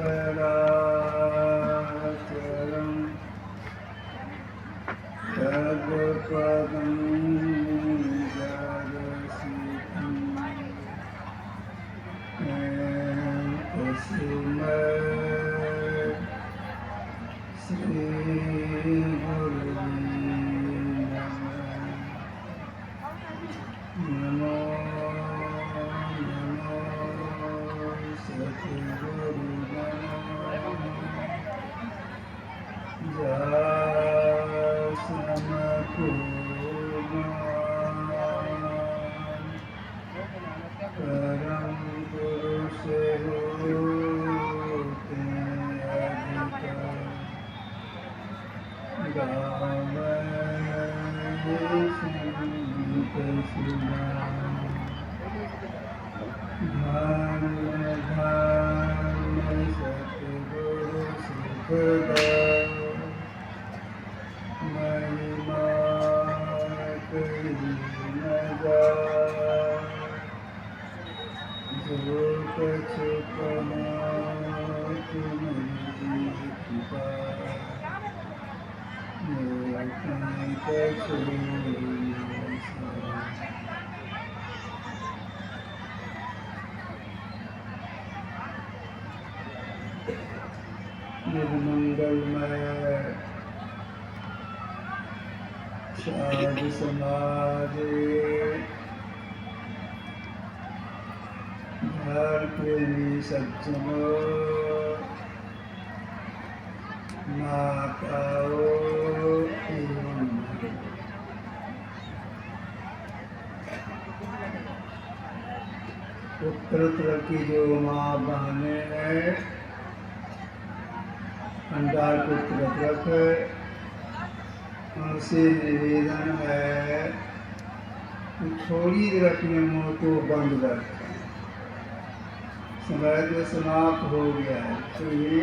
चराचरं तत्पदं दर्शितं तस्मै श्री गुरुवे नमः। नमो सद्गुरु परम पुरुष होते अधिक गावै संत सुनाम। धन्य धन्य सद्गुरु सुखदेव महिमा कही न जाए। जो कछु कहा तुम्हारी कृपा मोहि कछु निर्मंगलमय साधु समाज धर्म प्रेमी सज्जनों माताओं एवं उत्तर की जो माँ बहने हैं भंडार को तरफ उनसे निवेदन है कि थोड़ी देर अपने मुँह को बंद रखें। समय तो समाप्त हो गया है, तो ये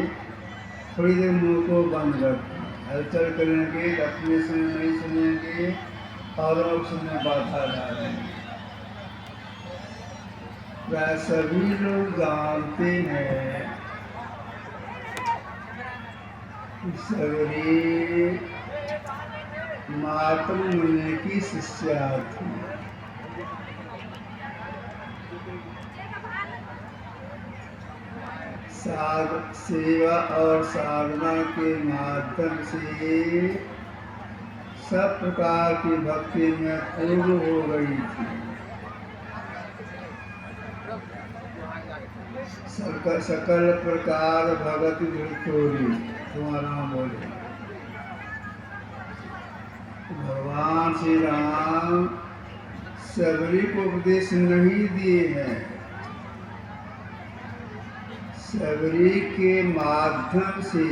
थोड़ी देर मुँह को बंद रखें। हलचल करेंगे तो अपने सुने नहीं सुनेंगे और लोग सुनने बाधा डालेंगे। वह सभी लोग जानते हैं सबरी मातृ मुनि की शिष्या थी। सेवा और साधना के माध्यम से सब प्रकार की भक्ति में पूर्ण हो गई थी। सकल प्रकार भगत चोरी तुम्हारा बोले। भगवान श्री राम सबरी को उपदेश नहीं दिए हैं, सबरी के माध्यम से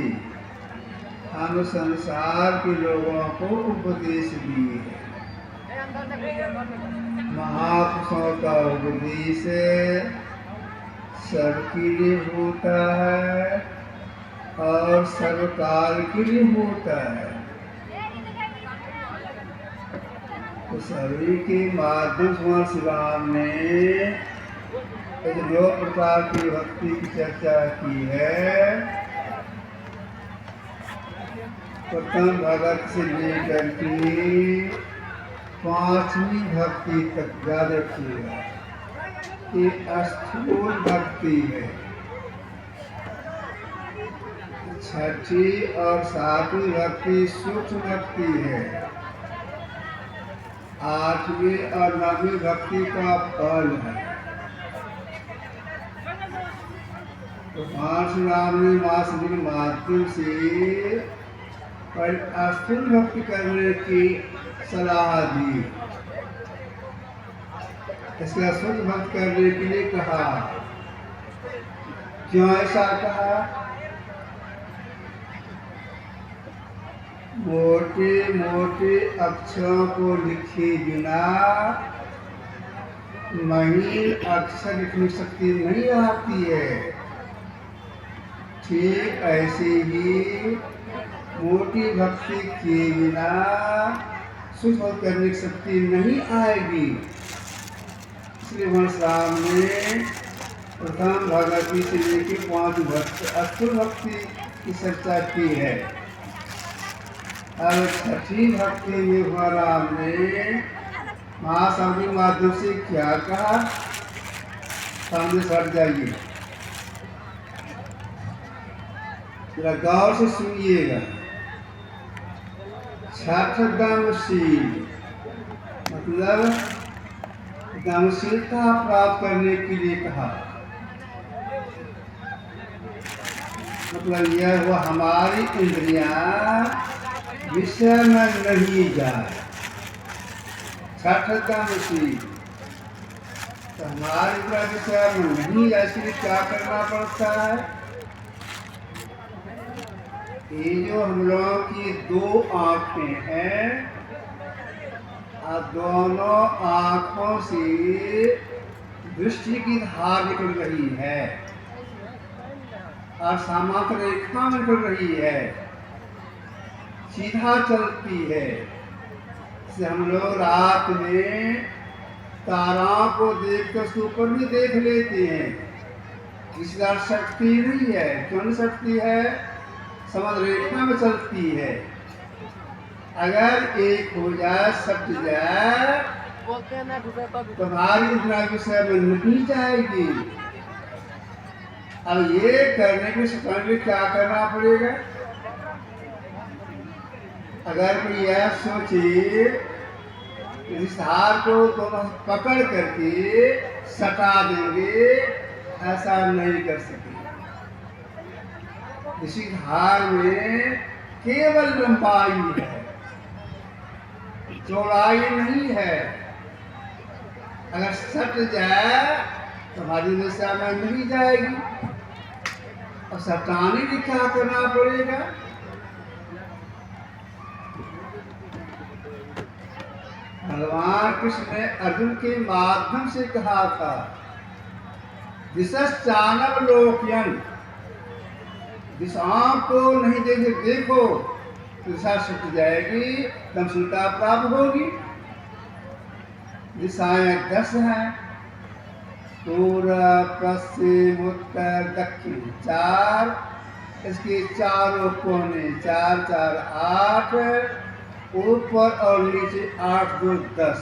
हम संसार के लोगों को उपदेश दिए हैं। महापुरुषों का उपदेश सबके लिए होता है और सर्वकाल के लिए होता है। तो सभी के माध्यम से श्री राम ने 9 प्रकार की भक्ति की चर्चा की है। प्रथम भगत से लेकर के 5वीं भक्ति तक याद रखिएगा। ये स्थूल भक्ति है। 6ठी और 7वीं भक्ति सूक्ष्म भक्ति है। 8वीं और 9वीं भक्ति का फल है। तो भगवान श्री राम ने मासूम के माध्यम से स्थूल भक्ति करने की सलाह दी। इसका शुद्ध भक्त करने के लिए कहा। क्यों ऐसा कहा? मोटे मोटे अक्षरों को लिखे बिना महीन अक्षर लिखने शक्ति नहीं आती है। ठीक ऐसे ही मोटी भक्ति किए बिना शुद्ध करने की शक्ति नहीं आएगी। श्री भगवान राम ने प्रथम भगवती से लेकर 5 भक्त अस्तुर भक्ति की चर्चा की है। अब 6ठी भक्ति में महाराज ने महाशब्द के माध्यम से क्या कहा, सामने सट जाइए, जरा गौर से सुनिएगा। छठ दमशील मतलब दमशीलता प्राप्त करने के लिए कहा, मतलब यह हुआ हमारी इंद्रियां विषय में नहीं जाए। छठ दमशील तो हमारी इंद्रियां विषय में नहीं जाए, इसलिए क्या करना पड़ता है। ये जो हम लोगों की 2 आँखें हैं, दोनों आँखों से दृष्टि की धार निकल रही है और समांतर रेखा निकल रही है, सीधा चलती है। से हम लोग रात में ताराओं को देखकर उसके ऊपर भी देख लेते हैं। इस तरह शक्ति नहीं है, क्यों नहीं सकती है, समान रेखा में चलती है। अगर एक हो जाए, सट जाए, तो हमारी इंद्रियां विषय में नहीं जाएगी। अब ये करने के लिए क्या करना पड़ेगा। अगर कोई यह सोचे इस हार को दोनों पकड़ करके सटा देंगे, ऐसा नहीं कर सके। इसी धार में केवल लंबाई है, चौड़ाई नहीं है। अगर सट जाए तो हमारी दिशा में नहीं जाएगी। और सटाने के क्या करना पड़ेगा। भगवान कृष्ण ने अर्जुन के माध्यम से कहा था, दिशश्चानव लोक्यन, दिशाओं को नहीं देखो तो दिशा छूट जाएगी, दमशीलता प्राप्त होगी। दिशाएं 10 हैं, पूर्व पश्चिम उत्तर दक्षिण 4, इसके चारों कोने 4 4 8, ऊपर और नीचे 8 2 10।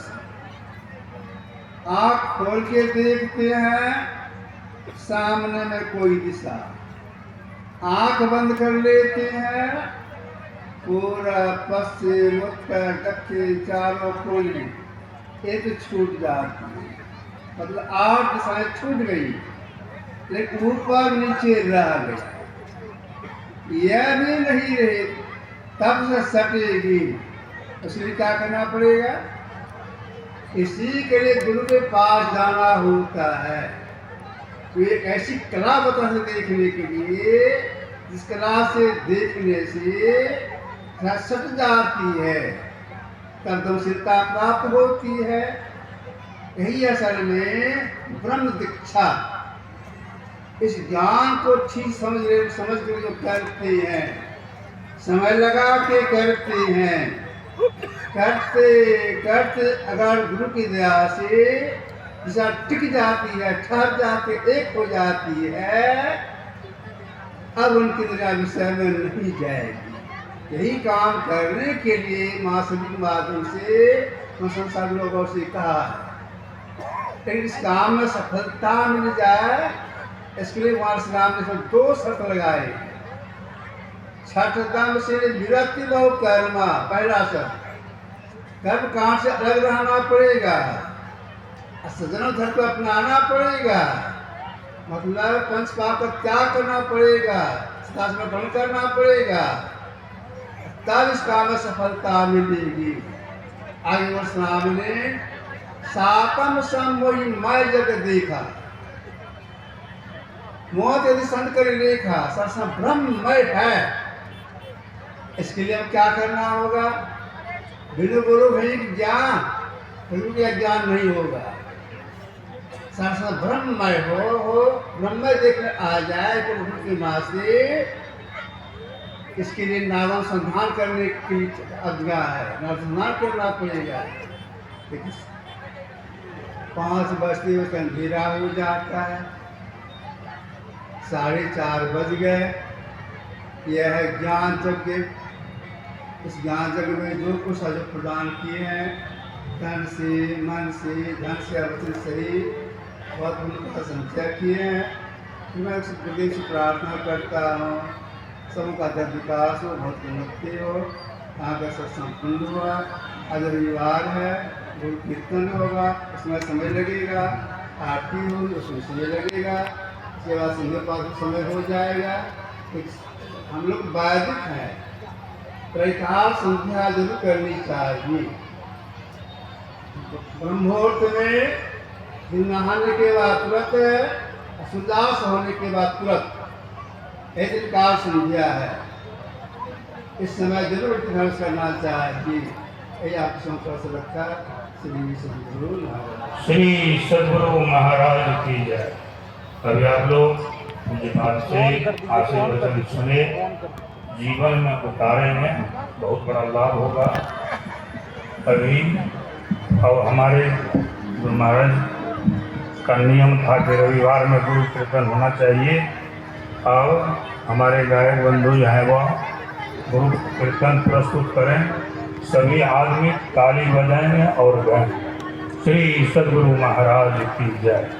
आँख खोल के देखते हैं, सामने में कोई दिशा, आँख बंद कर लेते हैं, पूरा पश्चिम उत्तर दक्षिण चारों कोने एक छूट जाती है। मतलब 8 दिशाएं छूट गई, लेकिन ऊपर नीचे रह गई। यह भी नहीं रहे, तब से सटेगी। इसलिए क्या करना पड़ेगा। इसी के लिए गुरु के पास जाना होता है। तो एक ऐसी कला बता है देखने के लिए, जिस कला से देखने से सट जाती है, तब दमशीलता प्राप्त होती है। यही असल में ब्रह्म दीक्षा। इस ज्ञान को ठीक समझ कर जो करते हैं, समय लगा के करते हैं, करते करते अगर गुरु की दया से दिशा टिक जाती है, ठहर जाके एक हो जाती है, अब उनकी दया विषय में नहीं जाएगी। यही काम करने के लिए महासभी के माध्यम से संसार लोगों से कहा है। लेकिन इस काम में सफलता मिल जाए, इसके लिए महाराज राम ने 2 शर्त लगाए। छठ दम से विरक्ति बहु कर्मा, पहला शर्त, कर्म कांड से अलग रहना पड़ेगा, सज्जनों धर्म को अपनाना पड़ेगा। मतलब पंचपाप का त्याग करना पड़ेगा, शास्त्र में भ्रमण करना पड़ेगा, तब इस काम में सफलता मिलेगी। आगे वर्ष राम ने सातम समोही मैं जग देखा, मौत यदि संत कर लेखा, सरसा ब्रह्ममय है। इसके लिए अब क्या करना होगा। बिनु गुरु भाई ज्ञान, गुरु का ज्ञान नहीं होगा। सरसा ब्रह्ममय हो ब्रह्ममय देखने आ जाए तो गुरु की माँ से इसके लिए नामानुसंधान करने की आज्ञा है, नामानुसंधान करना पड़ेगा। लेकिन 5 बजते हुए अंधेरा हो जाता है, 4:30 बज गए। यह है ज्ञान यज्ञ। इस ज्ञान यज्ञ में जो कुछ जो प्रदान किए हैं, तन से, मन से, धन से, वचन से ही बहुत उनका संचय किए हैं। मैं उस प्रदेश से प्रार्थना करता हूँ सबका जब विकास हो, बहुत उन्नति हो। यहाँ का सब संपूर्ण हुआ। आज रविवार है, गुरु कीर्तन होगा, उसमें समय लगेगा। आरती होगी, उसमें समय लगेगा। सेवा संध्या पाठ समय हो जाएगा। हम लोग वैदिक हैं, त्रैकाल संध्या जरूर करनी चाहिए। ब्रह्मोर्त में नहाने के बाद तुरंत, सूर्यास्त होने के बाद तुरंत ऐसे काल संध्या है। इस समय जरूर ध्यान करना चाहिए। ये आप संकल्प से रखा। श्री सद्गुरु महाराज की जय। अभी आप लोग मुझे बात से आशीर्वचन सुने, जीवन में उतारेंगे, बहुत बड़ा लाभ होगा। अभी और हमारे गुरु महाराज का नियम था कि रविवार में गुरु कीर्तन होना चाहिए। और हमारे गायक बंधु जो हैं वह गुरु कीर्तन प्रस्तुत करें। सभी आदमी ताली बजाएंगे और गाएं। श्री सद्गुरु महाराज की जय।